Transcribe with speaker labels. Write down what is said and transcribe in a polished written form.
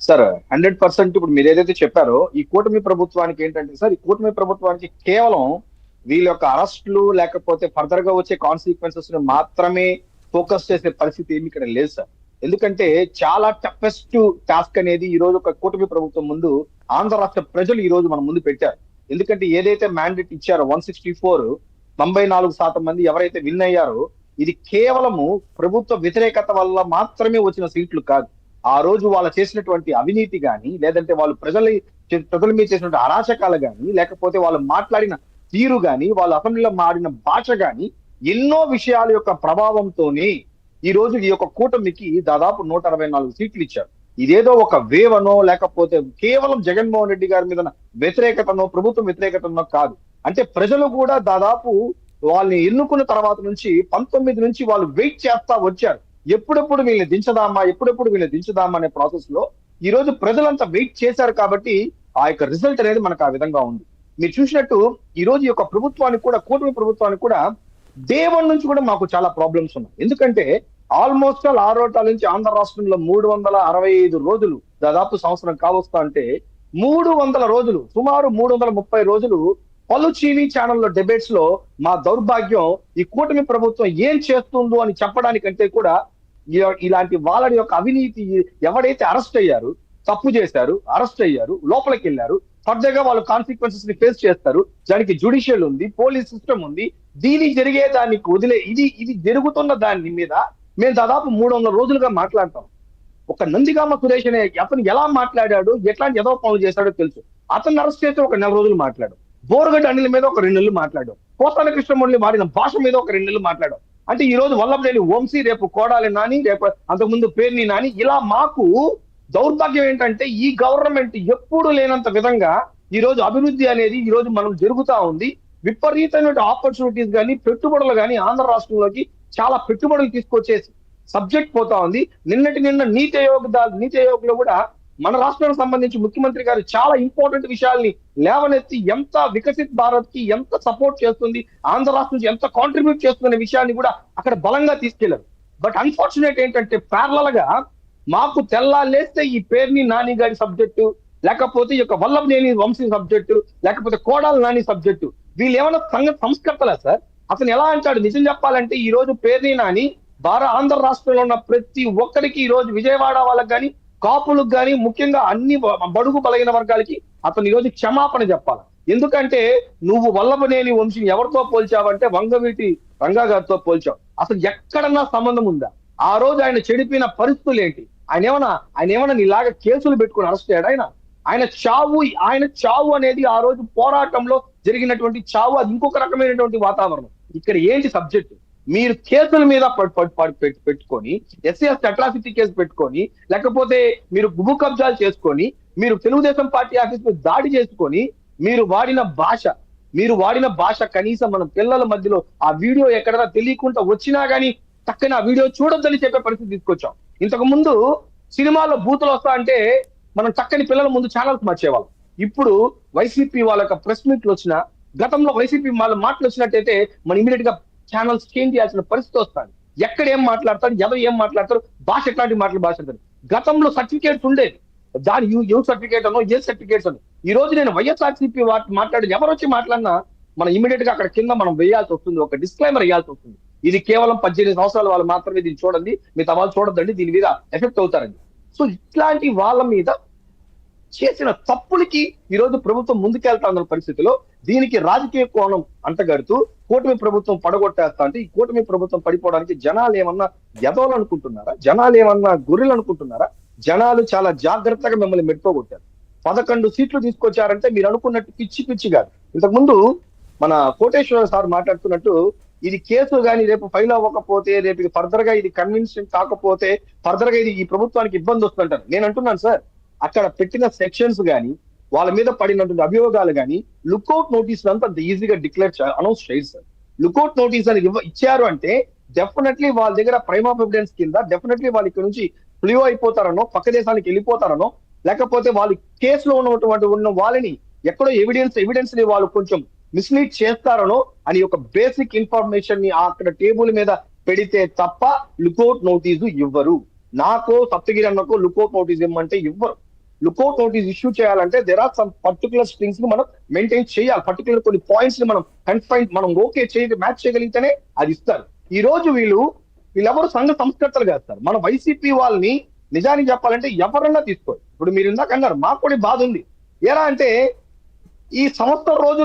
Speaker 1: Sir 100% ఇప్పుడు మీరు ఏదైతే చెప్పారో ఈ కూటమి ప్రభుత్వానికి ఏంటంటే సార్, ఈ కూటమి ప్రభుత్వానికి కేవలం వీళ్ళ యొక్క అరెస్టులు లేకపోతే ఫర్దర్ గా వచ్చే కాన్సిక్వెన్సెస్ ని మాత్రమే ఫోకస్ చేసే పరిస్థితి ఏమి ఇక్కడ లేదు సార్. ఎందుకంటే చాలా టఫెస్ట్ టాస్క్ అనేది ఈ రోజు ఒక కూటమి ప్రభుత్వం ముందు ఆంధ్ర రాష్ట్ర ప్రజలు ఈ రోజు మన ముందు పెట్టారు. ఎందుకంటే ఏదైతే మ్యాండేట్ ఇచ్చారో 164, 94% మంది ఎవరైతే విన్ అయ్యారో ఇది కేవలము ప్రభుత్వ వ్యతిరేకత వల్ల మాత్రమే వచ్చిన సీట్లు కాదు. ఆ రోజు వాళ్ళు చేసినటువంటి అవినీతి గాని, లేదంటే వాళ్ళు ప్రజల మీద చేసినటువంటి అరాచకాలు గాని, లేకపోతే వాళ్ళు మాట్లాడిన తీరు గాని, వాళ్ళు అసెంబ్లీలో మాడిన భాష గాని, ఎన్నో విషయాల యొక్క ప్రభావంతోనే ఈ రోజు ఈ యొక్క కూటమికి దాదాపు 164 సీట్లు ఇచ్చారు. ఇదేదో ఒక వేవనో లేకపోతే కేవలం జగన్మోహన్ రెడ్డి గారి మీద వ్యతిరేకతనో ప్రభుత్వం వ్యతిరేకతనో కాదు. అంటే ప్రజలు కూడా దాదాపు వాళ్ళని ఎన్నుకున్న తర్వాత నుంచి 19 నుంచి వాళ్ళు వెయిట్ చేస్తా వచ్చారు. ఎప్పుడెప్పుడు వీళ్ళని దించదామా, ఎప్పుడెప్పుడు వీళ్ళని దించదామా అనే ప్రాసెస్ లో ఈ రోజు ప్రజలంతా వెయిట్ చేశారు కాబట్టి ఆ యొక్క రిజల్ట్ అనేది మనకు ఆ విధంగా ఉంది. మీరు చూసినట్టు ఈ రోజు ఈ యొక్క ప్రభుత్వానికి కూడా, కూటమి ప్రభుత్వానికి కూడా డే 1 నుంచి కూడా మాకు చాలా ప్రాబ్లమ్స్ ఉన్నాయి. ఎందుకంటే ఆల్మోస్ట్ ఆరోటాల నుంచి ఆంధ్ర రాష్ట్రంలో 365 రోజులు, దాదాపు సంవత్సరం కావస్తా అంటే 300 రోజులు, సుమారు 330 రోజులు పలు టీవీ ఛానల్లో డిబేట్స్ లో మా దౌర్భాగ్యం ఈ కూటమి ప్రభుత్వం ఏం చేస్తుందో అని చెప్పడానికంటే కూడా ఇలాంటి వాళ్ళ యొక్క అవినీతి, ఎవరైతే అరెస్ట్ అయ్యారు, తప్పు చేశారు, అరెస్ట్ అయ్యారు, లోపలికి వెళ్ళారు, ఫర్దర్ గా వాళ్ళు కాన్సిక్వెన్సెస్ ని ఫేస్ చేస్తారు. దానికి జ్యుడిషియల్ ఉంది, పోలీస్ సిస్టమ్ ఉంది. దీనికి జరిగే దానికి వదిలే ఇది జరుగుతున్న దాని మీద మేము దాదాపు 300 రోజులుగా మాట్లాడతాం. ఒక నందిగామ సురేష్ అనే అతను ఎలా మాట్లాడాడు, ఎట్లాంటి ఏదో పనులు చేశాడో తెలుసు. అతన్ని అరెస్ట్ చేస్తే ఒక 4 రోజులు మాట్లాడు, బోరగడ్డ అనిల్ మీద ఒక 2 నెలలు మాట్లాడాం, పోతాన కృష్ణమురళి వాడిన భాష మీద ఒక 2 నెలలు మాట్లాడాం. అంటే ఈ రోజు వల్లభనేని వంశీ, రేపు కోడాలి నాని, రేపు అంతకుముందు పేర్ని నాని, ఇలా మాకు దౌర్భాగ్యం ఏంటంటే ఈ గవర్నమెంట్ ఎప్పుడు లేనంత విధంగా ఈ రోజు అభివృద్ధి అనేది ఈ రోజు మనం జరుగుతా ఉంది. విపరీతమైన ఆపర్చునిటీస్ కానీ, పెట్టుబడులు కానీ ఆంధ్ర రాష్ట్రంలోకి చాలా పెట్టుబడులు తీసుకొచ్చేసి సబ్జెక్ట్ పోతా ఉంది. నిన్న నీతి ఆయోగ్ లో కూడా మన రాష్ట్రానికి సంబంధించి ముఖ్యమంత్రి గారు చాలా ఇంపార్టెంట్ విషయాల్ని లేవనెత్తి ఎంత వికసిత్ భారత్ కి ఎంత సపోర్ట్ చేస్తుంది, ఆంధ్ర రాష్ట్రం నుంచి ఎంత కాంట్రిబ్యూట్ చేస్తున్న విషయాన్ని కూడా అక్కడ బలంగా తీసుకెళ్లారు. బట్ అన్ఫార్చునేట్ ఏంటంటే ప్యారలల్ గా మాకు తెల్లాలేస్తే ఈ పేర్ని నాని గారి సబ్జెక్టు, లేకపోతే ఈ యొక్క వల్లభనేని వంశీ సబ్జెక్టు, లేకపోతే కోడాల నాని సబ్జెక్టు, వీళ్ళు ఏమైనా సంస్కర్తలా సార్? అతను ఎలా అంటాడు? నిజం చెప్పాలంటే ఈ రోజు పేర్ని నాని ఆంధ్ర రాష్ట్రంలో ఉన్న ప్రతి ఒక్కరికి, ఈ రోజు విజయవాడ వాళ్ళకి కానీ, కాపులకు కానీ, ముఖ్యంగా అన్ని బడుగు బలైన వర్గాలకి అతను ఈ రోజు క్షమాపణ చెప్పాలి. ఎందుకంటే నువ్వు వల్లభనేని వంశీని ఎవరితో పోల్చావంటే వంగవీటి రంగా గారితో పోల్చావు. అసలు ఎక్కడన్నా సంబంధం ఉందా? ఆ రోజు ఆయన చెడిపోయిన పరిస్థితులు ఏంటి? ఆయన ఏమన్నా నీలాగా కేసులు పెట్టుకుని అరెస్ట్ అయ్యాడు? ఆయన చావు అనేది ఆ రోజు పోరాటంలో జరిగినటువంటి చావు, అది ఇంకొక రకమైనటువంటి వాతావరణం. ఇక్కడ ఏంటి సబ్జెక్ట్? మీరు కేసుల మీద పెట్టుకొని, ఎస్సీఎస్ అట్రాసిటీ కేసు పెట్టుకొని, లేకపోతే మీరు భూ కబ్జాలు చేసుకొని, మీరు తెలుగుదేశం పార్టీ ఆఫీస్ మీద దాడి చేసుకొని, మీరు వాడిన భాష కనీసం మన పిల్లల మధ్యలో ఆ వీడియో ఎక్కడైనా తెలియకుండా వచ్చినా గానీ చక్కని ఆ వీడియో చూడొద్దని చెప్పే పరిస్థితి తీసుకొచ్చాం. ఇంతకు ముందు సినిమాలో బూతులు వస్తా అంటే మనం చక్కని పిల్లల ముందు ఛానల్స్ మార్చేవాళ్ళం. ఇప్పుడు వైసీపీ వాళ్ళ ప్రెస్ మీట్లు వచ్చినా, గతంలో వైసీపీ వాళ్ళ మాటలు వచ్చినట్టయితే మనం ఇమీడియట్ గా ఛానల్స్ చేంజ్ చేయాల్సిన పరిస్థితి వస్తాడు. ఎక్కడ ఏం మాట్లాడతారు, ఎవరు ఏం మాట్లాడతారు, భాష ఎట్లాంటి మాటలు భాషిస్తారు. గతంలో సర్టిఫికేట్స్ ఉండేది, దాని యూ సర్టిఫికేట్ అనో ఏ సర్టిఫికేట్స్ అని. ఈ రోజు నేను వైఎస్ఆర్సీపీ మాట్లాడి ఎవరు వచ్చి మాట్లాడినా మనం ఇమీడియట్ గా అక్కడ కింద మనం వేయాల్సి వస్తుంది, ఒక డిస్క్లైమర్ వేయాల్సి వస్తుంది. ఇది కేవలం 18 సంవత్సరాల వాళ్ళు మాత్రమే దీన్ని చూడండి, మిగతా వాళ్ళు చూడొద్దండి, దీని మీద ఎఫెక్ట్ అవుతారండి. సో ఇట్లాంటి వాళ్ళ మీద చేసిన తప్పులకి ఈ రోజు ప్రభుత్వం ముందుకెళ్తా పరిస్థితిలో దీనికి రాజకీయ కోణం అంటగడుతూ కూటమి ప్రభుత్వం పడగొట్టేస్తా అంటే, ఈ కూటమి ప్రభుత్వం పడిపోవడానికి జనాలు ఏమన్నా ఎదవలు అనుకుంటున్నారా? జనాలు ఏమన్నా గొర్రెలు అనుకుంటున్నారా? జనాలు చాలా జాగ్రత్తగా మిమ్మల్ని మెట్టుకోగొట్టారు. 11 సీట్లు తీసుకొచ్చారంటే మీరు అనుకున్నట్టు పిచ్చి కాదు. ఇంతకుముందు మన కోటేశ్వర సార్ మాట్లాడుతున్నట్టు ఇది కేసు కానీ రేపు ఫైల్ అవ్వకపోతే, రేపు ఫర్దర్ గా ఇది కన్విన్సింగ్ కాకపోతే ఫర్దర్ గా ఇది ఈ ప్రభుత్వానికి ఇబ్బంది వస్తుంటారు. నేను అంటున్నాను సార్, అక్కడ పెట్టిన సెక్షన్స్ కానీ, వాళ్ళ మీద పడినటువంటి అభియోగాలు కానీ, లుక్అవుట్ నోటీస్ అంతా అంత ఈజీగా అనౌన్స్ చేయరు సార్. లుక్అవుట్ నోటీస్ అని ఇచ్చారు అంటే డెఫినెట్లీ వాళ్ళ దగ్గర ప్రైమ్ ఆఫ్ ఎవిడెన్స్ కింద డెఫినెట్లీ వాళ్ళు ఇక్కడ నుంచి ఫ్లూ అయిపోతారనో, పక్క దేశానికి వెళ్ళిపోతారనో, లేకపోతే వాళ్ళు కేసులో ఉన్న వాళ్ళని ఎక్కడో ఎవిడెన్స్ ని వాళ్ళు కొంచెం మిస్లీడ్ చేస్తారనో అని ఒక బేసిక్ ఇన్ఫర్మేషన్ ని అక్కడ టేబుల్ మీద పెడితే తప్ప లుక్అవుట్ నోటీసు ఇవ్వరు. నాకు సప్తగిరి అన్నకు లుకౌట్ నోటీస్ ఇవ్వమంటే ఇవ్వరు. లుకౌట్ నోటీస్ ఇష్యూ చేయాలంటే there are some particular strings ని మనం మెయింటైన్ చేయాలి. పర్టికులర్ కొన్ని పాయింట్స్ ని మనం కన్ఫైన్ మనం ఓకే మ్యాచ్ చేయగలిగితేనే అది ఇస్తారు. ఈ రోజు వీళ్ళెవరు సంఘ సంస్కర్తలు కాదు సార్. మన వైసీపీ వాళ్ళని నిజానికి చెప్పాలంటే ఎవరన్నా తీసుకోరు. ఇప్పుడు మీరు ఇందాక అన్నారు మాకు కూడా బాధ ఉంది. ఎలా అంటే ఈ సంవత్సరం రోజులు